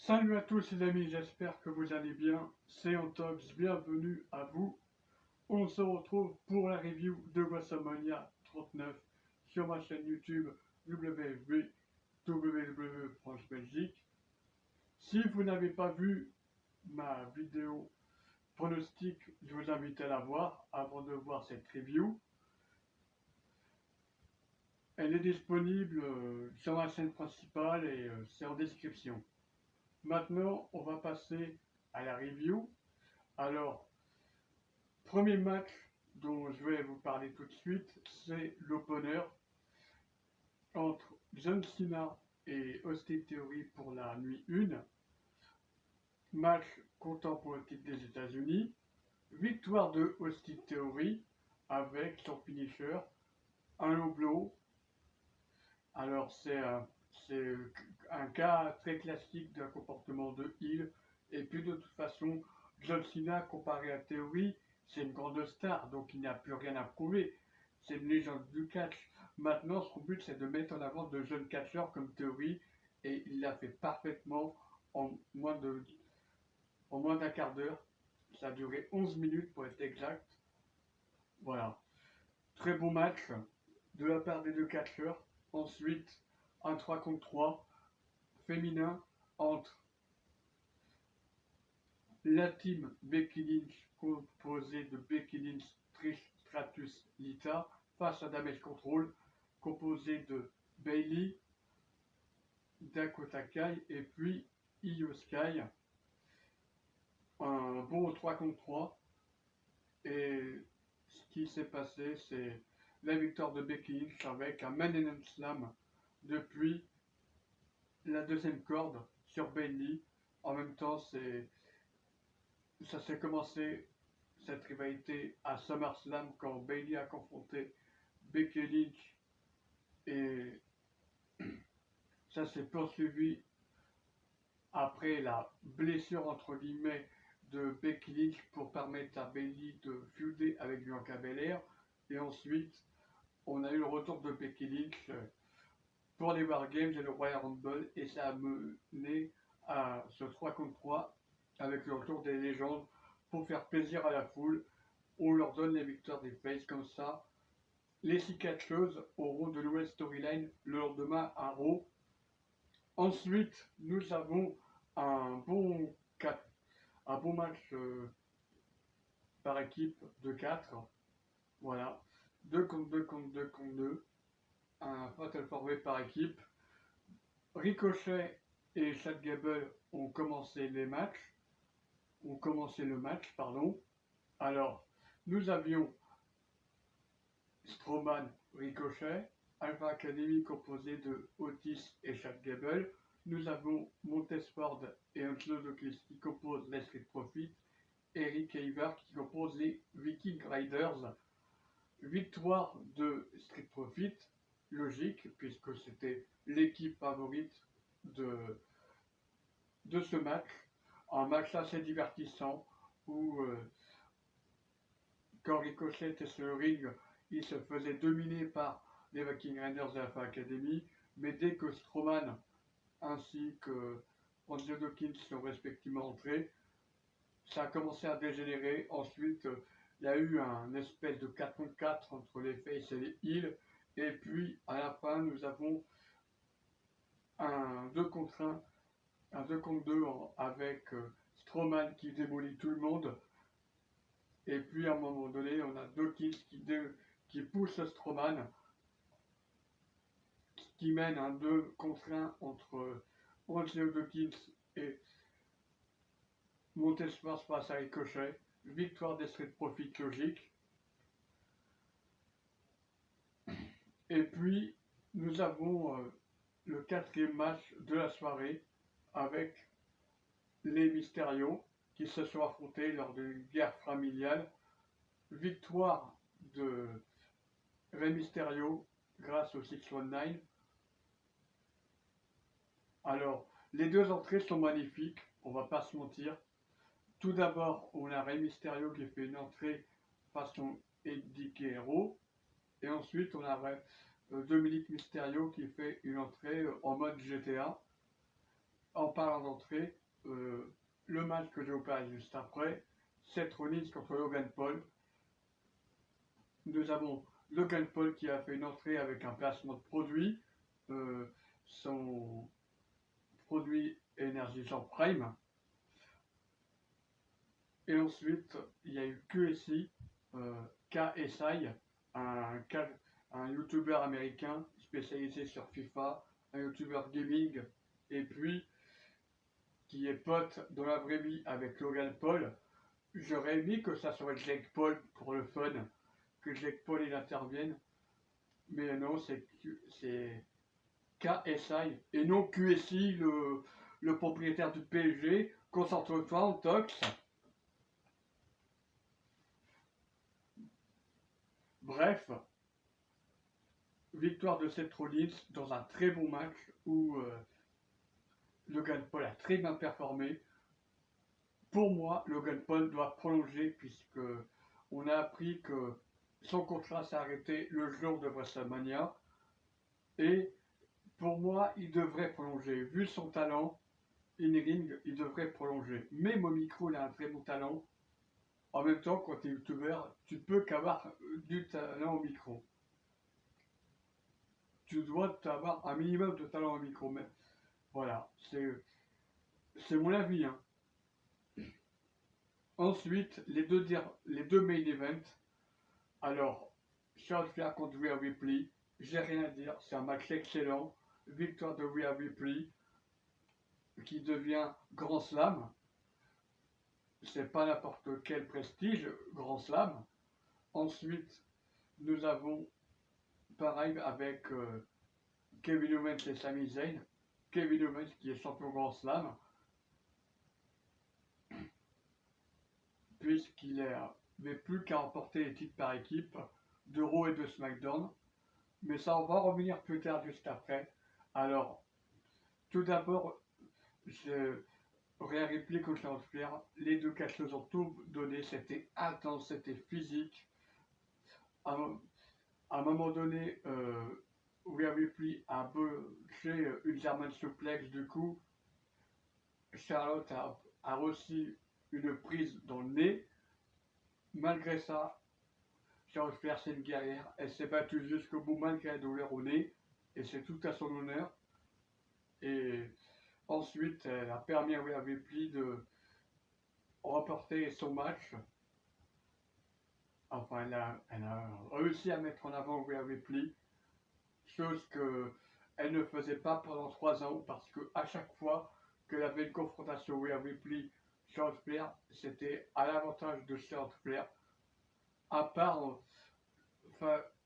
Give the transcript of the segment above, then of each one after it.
Salut à tous les amis, j'espère que vous allez bien. C'est Antox, bienvenue à vous. On se retrouve pour la review de WrestleMania 39 sur ma chaîne YouTube www France Belgique. Si vous n'avez pas vu ma vidéo pronostic, je vous invite à la voir avant de voir cette review. Elle est disponible sur ma chaîne principale et c'est en description. Maintenant, on va passer à la review. Alors, premier match dont je vais vous parler tout de suite, c'est l'opener entre John Cena et Austin Theory pour la nuit 1. Match comptant pour le titre des États-Unis. Victoire de Austin Theory avec son finisher, un low blow. Alors, c'est un cas très classique d'un comportement de heel. Et puis, de toute façon, John Cena, comparé à Theory, c'est une grande star, donc il n'y a plus rien à prouver. C'est une légende du catch. Maintenant, son but, c'est de mettre en avant de jeunes catcheurs comme Theory, et il l'a fait parfaitement en moins d'un quart d'heure. Ça a duré 11 minutes pour être exact. Voilà. Très bon match de la part des deux catcheurs. Ensuite, un 3 contre 3 féminin entre la team Becky Lynch composée de Becky Lynch, Trish Stratus, Lita face à Damage Control composée de Bayley, Dakota Kai et puis Io Sky. Un bon 3 contre 3. Et ce qui s'est passé, c'est la victoire de Becky Lynch avec un Man in Slam depuis la deuxième corde sur Bayley. En même temps, ça s'est commencé cette rivalité à SummerSlam quand Bayley a confronté Becky Lynch et ça s'est poursuivi après la blessure entre guillemets de Becky Lynch pour permettre à Bayley de feuder avec Bianca Belair. Et ensuite, on a eu le retour de Becky Lynch pour les Wargames et le Royal Rumble, et ça a mené à ce 3 contre 3 avec le retour des légendes pour faire plaisir à la foule. On leur donne les victoires des faces comme ça. Les 6 catcheuses auront de nouvelles storylines le lendemain à Raw. Ensuite, nous avons un bon match par équipe de 4. Voilà. 2 contre 2 contre 2 contre 2. Un Fatal 4-Way par équipe. Ricochet et Chad Gable ont commencé le match, pardon. Alors, nous avions Strowman, Ricochet, Alpha Academy composé de Otis et Chad Gable. Nous avons Montesford et Angelo Dawkins qui composent les Street Profits, et Rick Haver qui compose les Viking Riders. Victoire de Street Profits, logique, puisque c'était l'équipe favorite de ce match. Un match assez divertissant où quand Ricochet était sur le ring, il se faisait dominer par les Viking Raiders de la Alpha Academy, mais dès que Strowman ainsi que Angelo Dawkins sont respectivement entrés, ça a commencé à dégénérer. Ensuite, il y a eu un espèce de 4 contre 4 entre les faces et les heels, et puis à la fin, nous avons un 2 contre 1, un 2 contre 2 avec Strowman qui démolit tout le monde. Et puis à un moment donné, on a Dawkins qui pousse Strowman, qui mène un 2 contre 1 entre Angelo Dawkins et Montesford face à Ricochet. Victoire des Street Profits logique. Et puis nous avons le quatrième match de la soirée avec les Mysterio qui se sont affrontés lors d'une guerre familiale. Victoire de Rey Mysterio grâce au 619. Alors, les deux entrées sont magnifiques, on va pas se mentir. Tout d'abord, on a Rey Mysterio qui fait une entrée façon Eddie Guerrero. Et ensuite, on a Dominic Mysterio qui fait une entrée en mode GTA. en parlant d'entrée, le match que j'ai opéré juste après, Seth Rollins contre Logan Paul. Nous avons Logan Paul qui a fait une entrée avec un placement de produit, son produit énergisant Prime. Et ensuite, il y a eu QSI, KSI, un youtubeur américain spécialisé sur FIFA, un youtubeur gaming, et puis qui est pote dans la vraie vie avec Logan Paul. J'aurais aimé que ça soit Jake Paul pour le fun, que Jake Paul il intervienne, mais non, c'est KSI et non QSI, le propriétaire du PSG. Concentre-toi en tox. Bref, victoire de Seth Rollins dans un très bon match où Logan Paul a très bien performé. Pour moi, Logan Paul doit prolonger puisque on a appris que son contrat s'est arrêté le jour de WrestleMania. Et pour moi, il devrait prolonger. Vu son talent, in-ring, il devrait prolonger. Même au micro, il a un très bon talent. En même temps, quand tu es youtubeur, tu peux qu'avoir du talent au micro. Tu dois avoir un minimum de talent au micro. Mais voilà, c'est mon avis. Hein. Ensuite, les deux main events. Alors, Charles Flair contre Rhea Ripley, j'ai rien à dire, c'est un match excellent. Victoire de Rhea Ripley qui devient Grand Slam. C'est pas n'importe quel prestige, Grand Slam. Ensuite, nous avons pareil avec Kevin Owens et Sami Zayn. Kevin Owens qui est champion Grand Slam, puisqu'il n'avait plus qu'à remporter les titres par équipe de Raw et de SmackDown. Mais ça, on va revenir plus tard, juste après. Alors, tout d'abord, Rhea Ripley contre Charlotte Flair, les deux catcheuses ont tout donné, c'était intense, c'était physique. À un moment donné, Rhea Ripley a botché une German suplex, du coup, Charlotte a reçu une prise dans le nez. Malgré ça, Charlotte Flair, c'est une guerrière, elle s'est battue jusqu'au bout malgré la douleur au nez, et c'est tout à son honneur. Et ensuite, elle a permis à Rhea Ripley de remporter son match. Enfin, elle a réussi à mettre en avant Rhea Ripley, chose qu'elle ne faisait pas pendant 3 ans, parce qu'à chaque fois qu'elle avait une confrontation Rhea Ripley, Charlotte Flair, c'était à l'avantage de Charlotte Flair, à part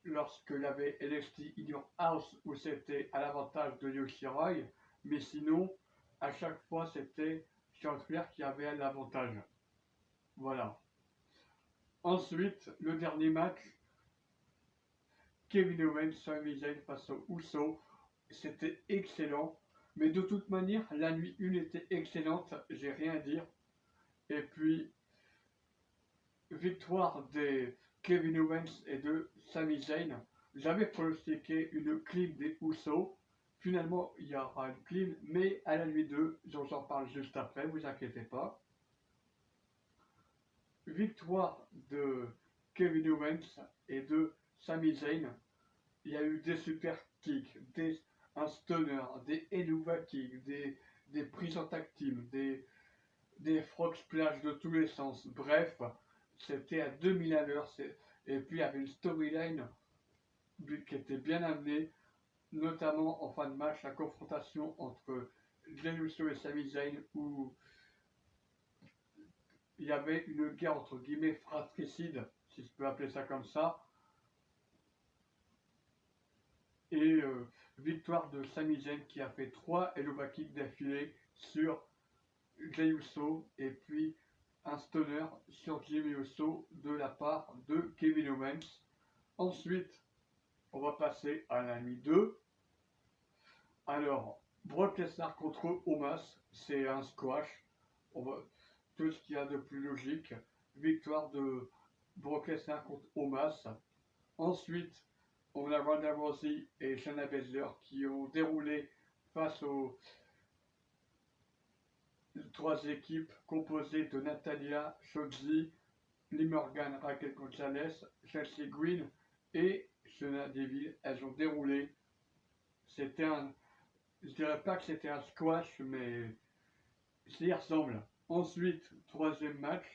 lorsqu'elle avait NXT In Your House où c'était à l'avantage de Io Shirai, mais sinon, à chaque fois, c'était Charlotte Flair qui avait l'avantage. Voilà. Ensuite, le dernier match, Kevin Owens, Sami Zayn face aux Usos, c'était excellent. Mais de toute manière, la nuit 1 était excellente, j'ai rien à dire. Et puis, victoire de Kevin Owens et de Sami Zayn. J'avais pronostiqué une clean des Usos. Finalement, il y aura une clean, mais à la nuit 2, j'en parle juste après, vous inquiétez pas. Victoire de Kevin Owens et de Sami Zayn. Il y a eu des super kicks, un stunner, des Eluva kicks, des prises en tag team, des frog splash de tous les sens. Bref, c'était à 2000 à l'heure. Et puis il y avait une storyline qui était bien amenée, notamment en fin de match, la confrontation entre Jey Uso et Sami Zayn, où il y avait une guerre entre guillemets fratricide, si je peux appeler ça comme ça. Et victoire de Sami Zayn qui a fait 3 Eluva kicks d'affilée sur Jey Uso et puis un stunner sur Jimmy Uso de la part de Kevin Owens. Ensuite, on va passer à la nuit 2. Alors, Brock Lesnar contre Omos, c'est un squash. Tout ce qu'il y a de plus logique. Victoire de Brock Lesnar contre Omos. Ensuite, on a Ronda Rousey et Shayna Baszler qui ont déroulé face aux trois équipes composées de Natalia, Shotzi, Lee Morgan, Raquel Gonzalez, Chelsea Green et Shayna Deville. Elles ont déroulé. C'était un, je dirais pas que c'était un squash, mais ça y ressemble. Ensuite, troisième match.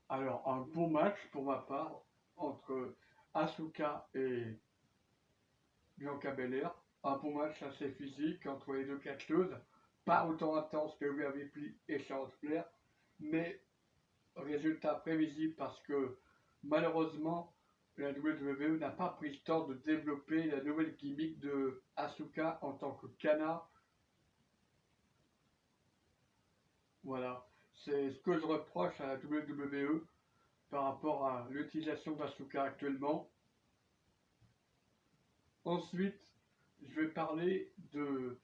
Alors, un bon match pour ma part entre Asuka et Bianca Belair. Un bon match assez physique entre les deux catcheuses. Pas autant intense que Rhea Ripley et Charlotte Flair, mais résultat prévisible parce que malheureusement la WWE n'a pas pris le temps de développer la nouvelle gimmick de Asuka en tant que Kana. Voilà, c'est ce que je reproche à la WWE par rapport à l'utilisation d'Asuka actuellement. Ensuite, je vais parler de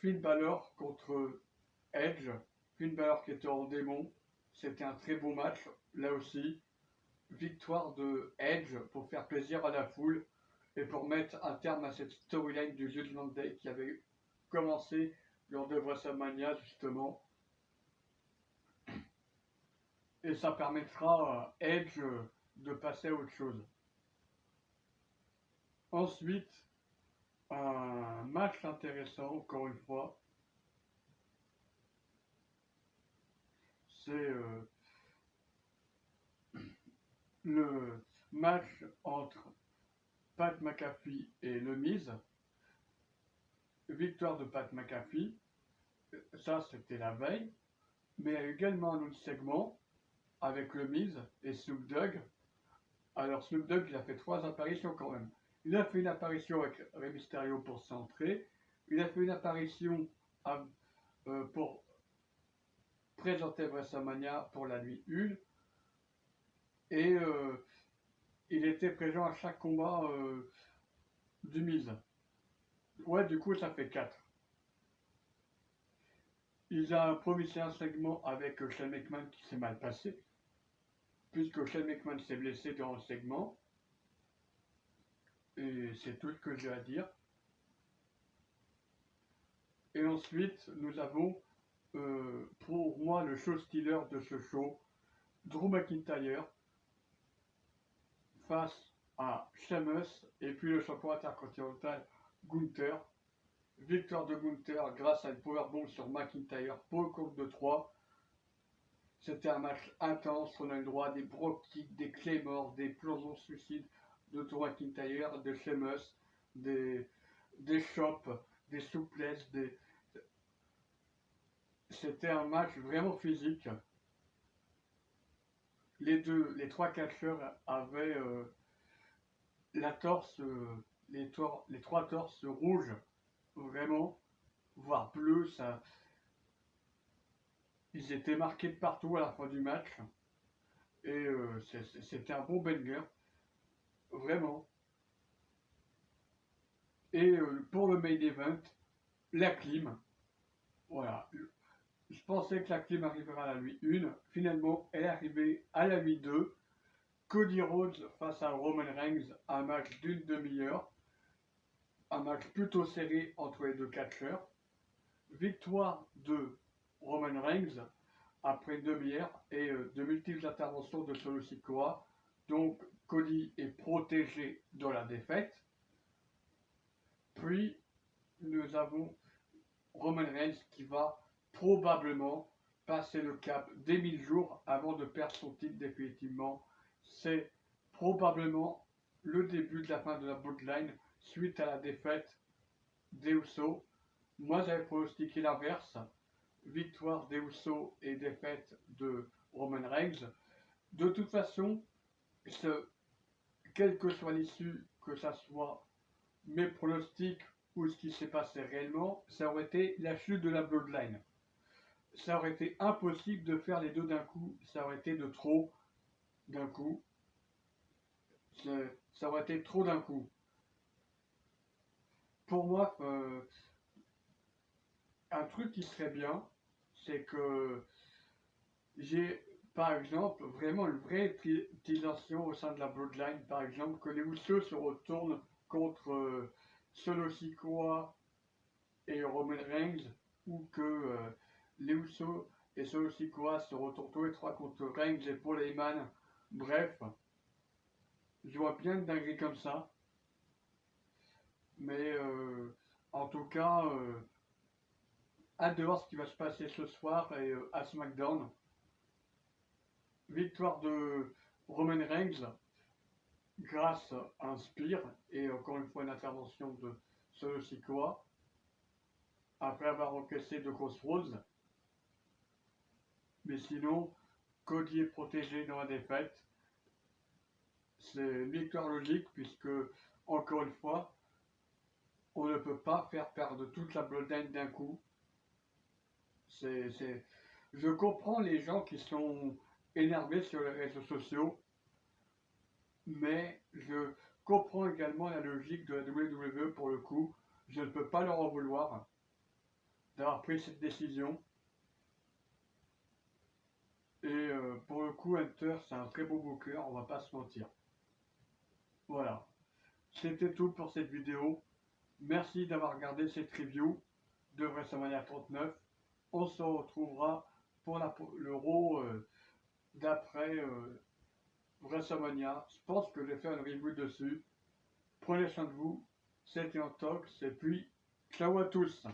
Finn Balor contre Edge. Finn Balor qui était en démon. C'était un très beau match, là aussi. Victoire de Edge pour faire plaisir à la foule et pour mettre un terme à cette storyline du Judgment Day qui avait commencé lors de WrestleMania justement. Et ça permettra à Edge de passer à autre chose. Ensuite, un match intéressant, encore une fois, c'est le match entre Pat McAfee et Le Miz. Victoire de Pat McAfee, ça c'était la veille, mais il y a également un autre segment avec Le Miz et Snoop Dogg. Alors Snoop Dogg, il a fait 3 apparitions quand même. Il a fait une apparition avec Rey Mysterio pour centrer, il a fait une apparition pour présenter WrestleMania pour la nuit 1, et il était présent à chaque combat du Miz. Ouais, du coup ça fait 4. Il a promis un segment avec Shane McMahon qui s'est mal passé, puisque Shane McMahon s'est blessé durant le segment. Et c'est tout ce que j'ai à dire. Et ensuite, nous avons, pour moi, le show stealer de ce show, Drew McIntyre, face à Sheamus, et puis le champion intercontinental Gunther. Victoire de Gunther grâce à une powerbomb sur McIntyre pour le compte de 3. C'était un match intense, on a eu le droit à des brogue kicks, des claymores, des plongeons suicides de Drew McIntyre, de Sheamus, des chops, des souplesses, C'était un match vraiment physique. Les trois catcheurs avaient la torse, les 3 torses rouges, vraiment, voire bleus. Ils étaient marqués de partout à la fin du match. Et c'était un bon banger, vraiment. Et pour le main event, la clim. Voilà. Je pensais que la clim arriverait à la nuit 1. Finalement, elle est arrivée à la nuit 2. Cody Rhodes face à Roman Reigns, un match d'une demi-heure. Un match plutôt serré entre les deux catcheurs. Victoire de Roman Reigns après une demi-heure et de multiples interventions de Solo Sikoa. Donc Cody est protégé de la défaite. Puis nous avons Roman Reigns qui va probablement passer le cap des 1000 jours avant de perdre son titre définitivement. C'est probablement le début de la fin de la Bloodline suite à la défaite des Usos. Moi j'avais pronostiqué l'inverse, victoire des Usos et défaite de Roman Reigns. De toute façon, quelle que soit l'issue, que ça soit mes pronostics ou ce qui s'est passé réellement, ça aurait été la chute de la Bloodline. Ça aurait été impossible de faire les deux d'un coup, ça aurait été de trop d'un coup. Ça aurait été trop d'un coup. Pour moi, un truc qui serait bien, c'est que j'ai, par exemple, vraiment une vraie utilisation au sein de la Bloodline, par exemple, que les Usos se retournent contre Solo Sikoa et Roman Reigns, ou que les Usos et Solo Sikoa se retrouvent tous les trois contre Reigns et Paul Heyman. Bref, je vois bien une dinguerie comme ça. Mais en tout cas, hâte de voir ce qui va se passer ce soir et à SmackDown. Victoire de Roman Reigns grâce à un spear et encore une fois une intervention de Solo Sikoa après avoir encaissé de Crossroads. Mais sinon, Cody est protégé dans la défaite. C'est une victoire logique puisque, encore une fois, on ne peut pas faire perdre toute la Bloodline d'un coup. Je comprends les gens qui sont énervés sur les réseaux sociaux, mais je comprends également la logique de la WWE pour le coup. Je ne peux pas leur en vouloir d'avoir pris cette décision. Et pour le coup, Hunter, c'est un très beau booker, on va pas se mentir. Voilà. C'était tout pour cette vidéo. Merci d'avoir regardé cette review de WrestleMania 39. On se retrouvera pour le Raw d'après WrestleMania. Je pense que je vais faire une review dessus. Prenez soin de vous. C'était Antox et puis ciao à tous.